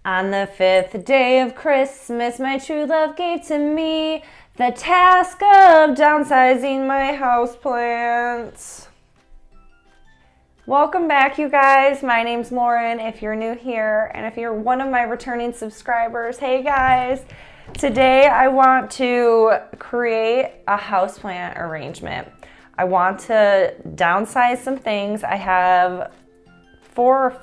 On the 5th day of Christmas, my true love gave to me the task of downsizing my houseplants. Welcome back, you guys. My name's Lauren, if you're new here, and if you're one of my returning subscribers, hey guys. Today I want to create a houseplant arrangement. I want to downsize some things. I have four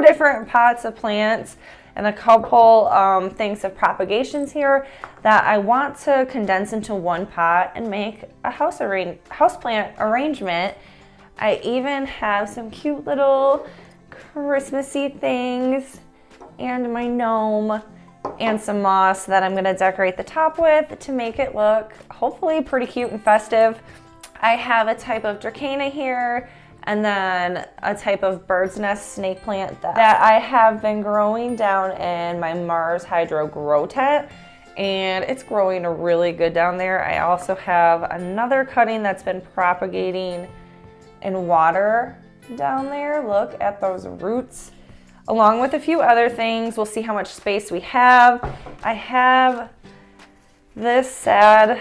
different pots of plants and a couple things of propagations here that I want to condense into one pot and make a houseplant arrangement. I even have some cute little Christmassy things and my gnome and some moss that I'm gonna decorate the top with to make it look hopefully pretty cute and festive. I have a type of dracena here and then a type of bird's nest snake plant that I have been growing down in my Mars Hydro grow tent, and it's growing really good down there. I also have another cutting that's been propagating in water down there. Look at those roots, along with a few other things. We'll see how much space we have. I have this sad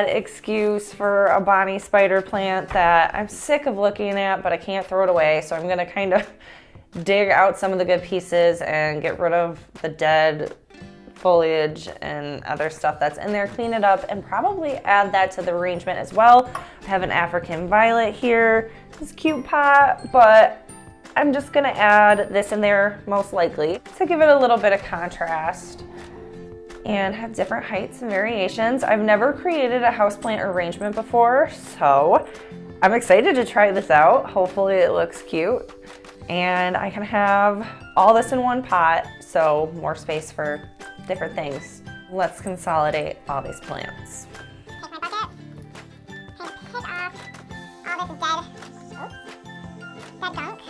excuse for a Bonnie spider plant that I'm sick of looking at, but I can't throw it away. So I'm gonna kind of dig out some of the good pieces and get rid of the dead foliage and other stuff that's in there, clean it up, and probably add that to the arrangement as well. I have an African violet here, this cute pot, but I'm just gonna add this in there most likely to give it a little bit of contrast and have different heights and variations. I've never created a houseplant arrangement before, so I'm excited to try this out. Hopefully it looks cute. And I can have all this in one pot, so more space for different things. Let's consolidate all these plants. Take my bucket, kind of pick off all this dead gunk,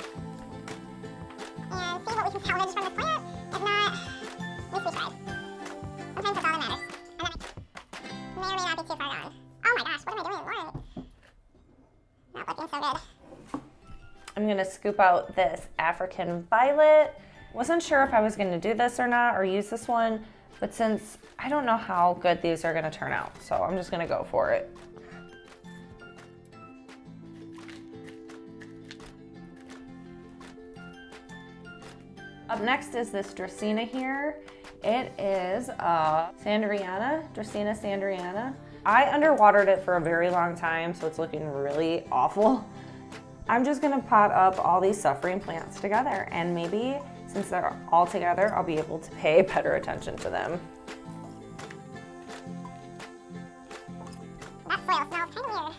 and see what we can salvage from this plant. If not, at least we tried. Sometimes that's all that matters. And then may or may not be too far gone. Oh my gosh, what am I doing, Lauren? Not looking so good. I'm gonna scoop out this African violet. Wasn't sure if I was gonna do this or not, or use this one, but since I don't know how good these are gonna turn out, so I'm just gonna go for it. Up next is this dracena here. It is a Dracena Sandriana. I underwatered it for a very long time, so it's looking really awful. I'm just gonna pot up all these suffering plants together, and maybe since they're all together, I'll be able to pay better attention to them. That soil smells kind of weird.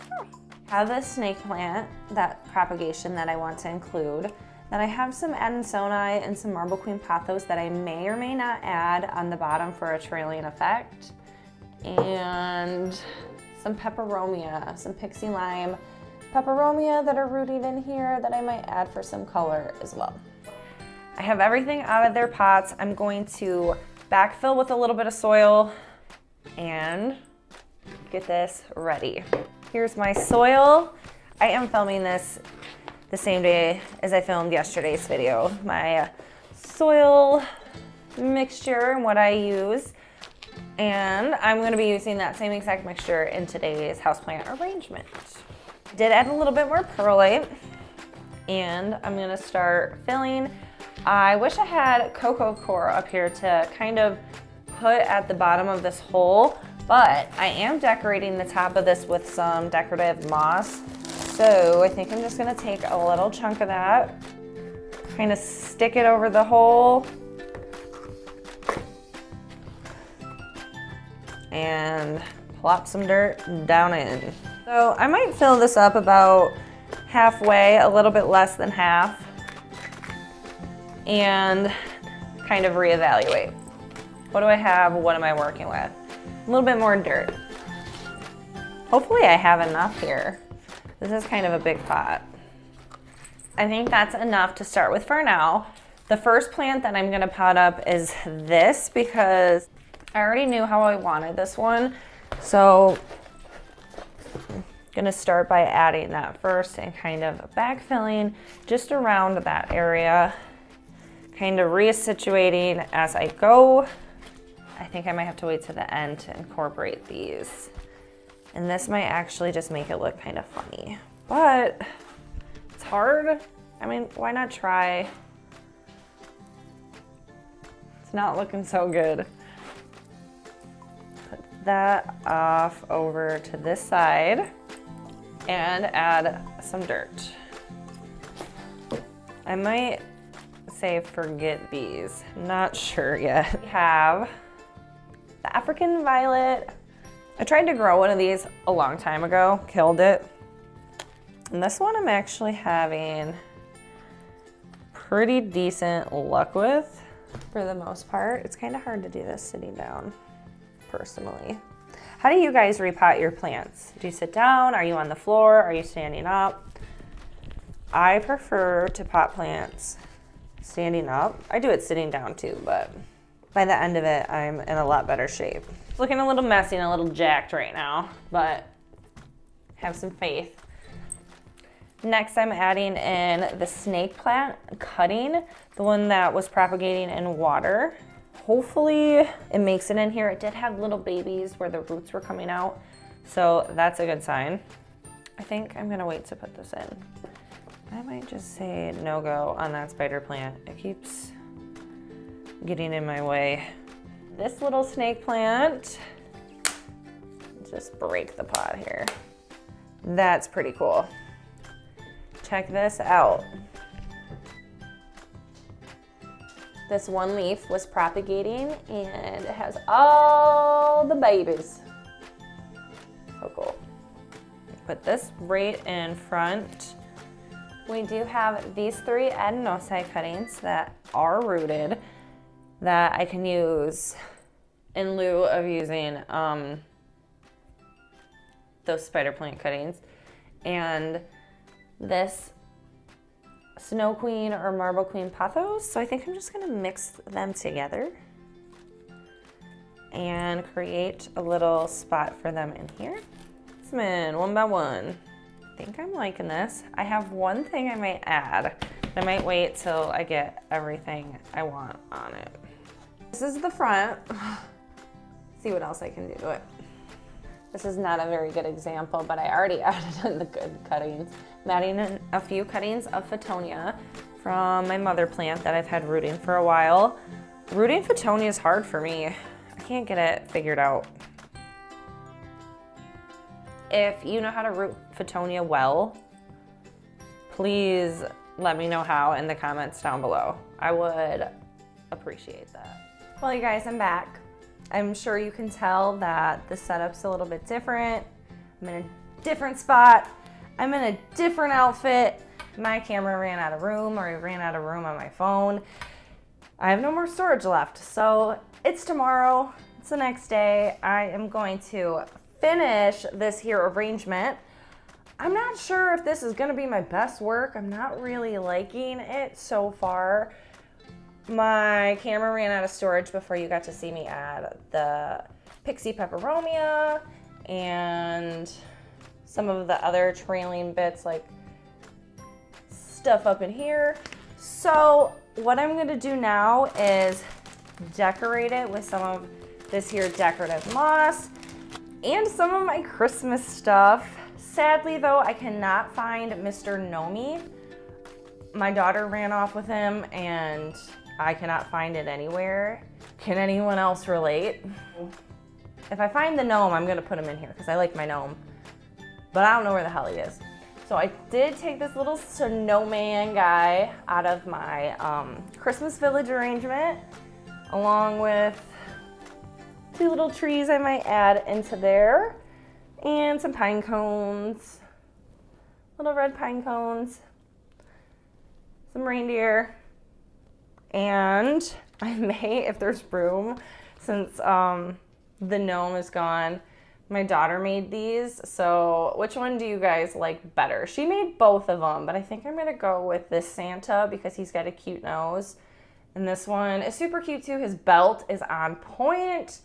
Whew. I have this snake plant, that propagation that I want to include. Then I have some Adansonii and some Marble Queen pothos that I may or may not add on the bottom for a trailing effect. And some peperomia, some pixie lime peperomia that are rooted in here that I might add for some color as well. I have everything out of their pots. I'm going to backfill with a little bit of soil and get this ready. Here's my soil. I am filming this the same day as I filmed yesterday's video. My soil mixture and what I use. And I'm gonna be using that same exact mixture in today's houseplant arrangement. I did add a little bit more perlite, and I'm gonna start filling. I wish I had cocoa coir up here to kind of put at the bottom of this hole, but I am decorating the top of this with some decorative moss. So I think I'm just gonna take a little chunk of that, kind of stick it over the hole, and plop some dirt down in. So I might fill this up about halfway, a little bit less than half, and kind of reevaluate. What do I have? What am I working with? A little bit more dirt. Hopefully I have enough here. This is kind of a big pot. I think that's enough to start with for now. The first plant that I'm gonna pot up is this because I already knew how I wanted this one. So Gonna start by adding that first and kind of backfilling just around that area, kind of resituating as I go. I think I might have to wait to the end to incorporate these. And this might actually just make it look kind of funny, but it's hard. I mean, why not try? It's not looking so good. Put that off over to this side and add some dirt. I might say forget these, not sure yet. We have the African violet. I tried to grow one of these a long time ago, killed it. And this one I'm actually having pretty decent luck with for the most part. It's kind of hard to do this sitting down, personally. How do you guys repot your plants? Do you sit down? Are you on the floor? Are you standing up? I prefer to pot plants standing up. I do it sitting down too, but by the end of it, I'm in a lot better shape. It's looking a little messy and a little jacked right now, but have some faith. Next, I'm adding in the snake plant cutting, the one that was propagating in water. Hopefully it makes it in here. It did have little babies where the roots were coming out, so that's a good sign. I think I'm gonna wait to put this in. I might just say no-go on that spider plant. It keeps getting in my way. This little snake plant, just break the pot here. That's pretty cool. Check this out. This one leaf was propagating and it has all the babies. So cool. Put this right in front. We do have these 3 adenosine cuttings that are rooted that I can use in lieu of using those spider plant cuttings. And this Snow Queen or Marble Queen pothos. So I think I'm just gonna mix them together and create a little spot for them in here. Some in one by one. I think I'm liking this. I have one thing I might add. I might wait till I get everything I want on it. This is the front. See what else I can do to it. This is not a very good example, but I already added in the good cuttings. I'm adding in a few cuttings of fertonia from my mother plant that I've had rooting for a while. Rooting fertonia is hard for me. I can't get it figured out. If you know how to root fertonia well, please let me know how in the comments down below. I would appreciate that. Well, you guys, I'm back. I'm sure you can tell that the setup's a little bit different. I'm in a different spot. I'm in a different outfit. My camera ran out of room, or I ran out of room on my phone. I have no more storage left. So it's tomorrow, it's the next day. I am going to finish this here arrangement. I'm not sure if this is gonna be my best work. I'm not really liking it so far. My camera ran out of storage before you got to see me add the pixie peperomia and some of the other trailing bits, like stuff up in here. So what I'm gonna do now is decorate it with some of this here decorative moss and some of my Christmas stuff. Sadly though, I cannot find Mr. Nomi. My daughter ran off with him and I cannot find it anywhere. Can anyone else relate? If I find the gnome, I'm gonna put him in here because I like my gnome, but I don't know where the hell he is. So I did take this little snowman guy out of my Christmas village arrangement, along with 2 little trees I might add into there, and some pine cones, little red pine cones, some reindeer, and I may, if there's room, since the gnome is gone, my daughter made these, so which one do you guys like better? She made both of them, but I think I'm gonna go with this Santa because he's got a cute nose. And this one is super cute too. His belt is on point,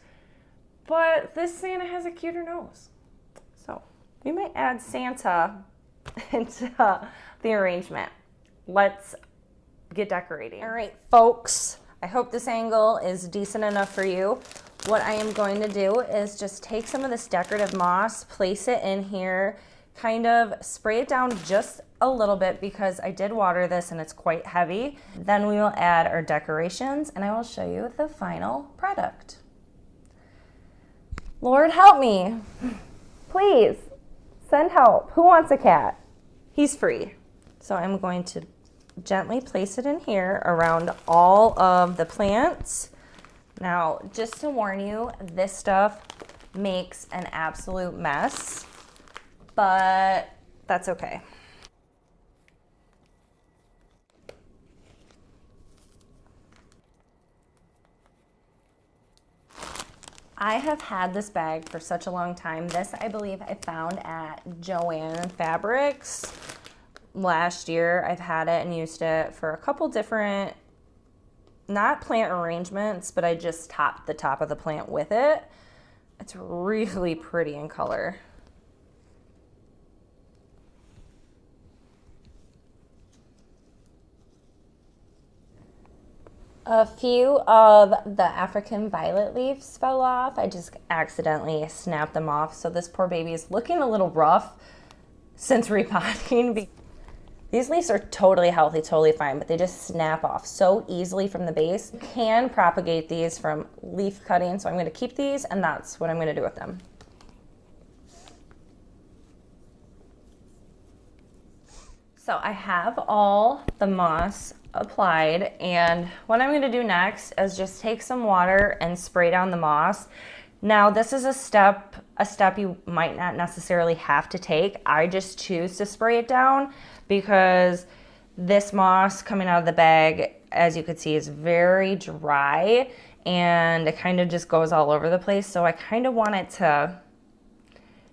but this Santa has a cuter nose. So We might add Santa into the arrangement. Let's get decorating. All right, folks, I hope this angle is decent enough for you. What I am going to do is just take some of this decorative moss, place it in here, kind of spray it down just a little bit because I did water this and it's quite heavy. Then we will add our decorations and I will show you the final product. Lord help me. Please send help. Who wants a cat? He's free. So I'm going to gently place it in here around all of the plants. Now, just to warn you, this stuff makes an absolute mess, but that's okay. I have had this bag for such a long time. This, I believe, I found at Joann Fabrics last year. I've had it and used it for a couple different, not plant arrangements, but I just topped the top of the plant with it. It's really pretty in color. A few of the African violet leaves fell off. I just accidentally snapped them off. So this poor baby is looking a little rough since repotting. These leaves are totally healthy, totally fine, but they just snap off so easily from the base. You can propagate these from leaf cutting, so I'm going to keep these, and that's what I'm going to do with them. So I have all the moss applied, and what I'm going to do next is just take some water and spray down the moss. Now this is a step you might not necessarily have to take. I just choose to spray it down because this moss coming out of the bag, as you can see, is very dry and it kind of just goes all over the place. So I kind of want it to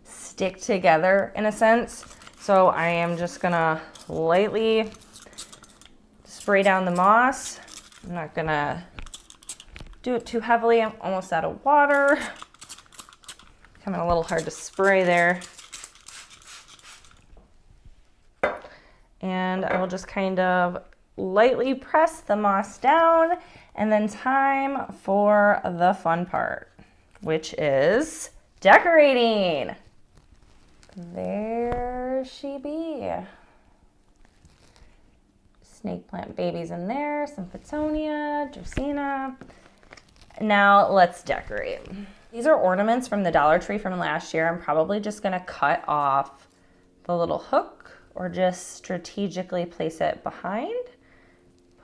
stick together in a sense. So I am just gonna lightly spray down the moss. I'm not gonna do it too heavily. I'm almost out of water. Coming a little hard to spray there. And I will just kind of lightly press the moss down, and then time for the fun part, which is decorating. There she be. Snake plant babies in there, some fertonia, dracaena. Now let's decorate. These are ornaments from the Dollar Tree from last year. I'm probably just gonna cut off the little hook or just strategically place it behind.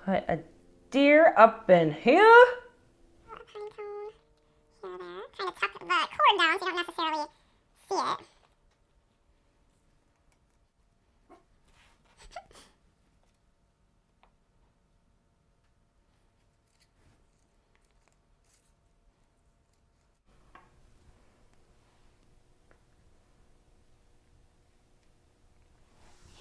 Put a deer up in here. A pine cone here, there. Kind of tuck the cord down so you don't necessarily see it.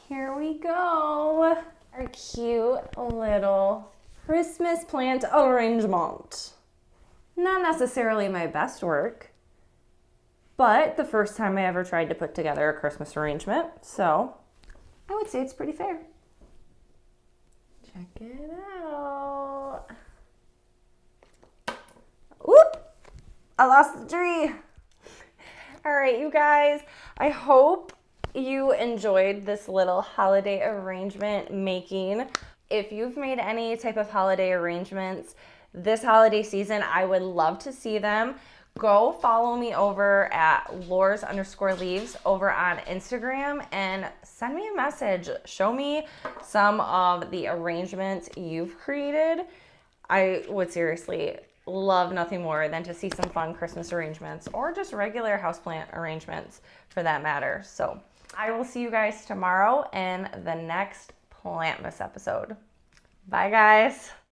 Here we go. Our cute little Christmas plant arrangement. Not necessarily my best work, but the first time I ever tried to put together a Christmas arrangement, so I would say it's pretty fair. Check it out. Whoop! I lost the tree. All right, you guys, I hope you enjoyed this little holiday arrangement making. If you've made any type of holiday arrangements this holiday season, I would love to see them. Go follow me over at Lors_leaves over on Instagram and send me a message. Show me some of the arrangements you've created. I would seriously love nothing more than to see some fun Christmas arrangements or just regular houseplant arrangements for that matter. So I will see you guys tomorrow in the next Plantmas episode. Bye, guys.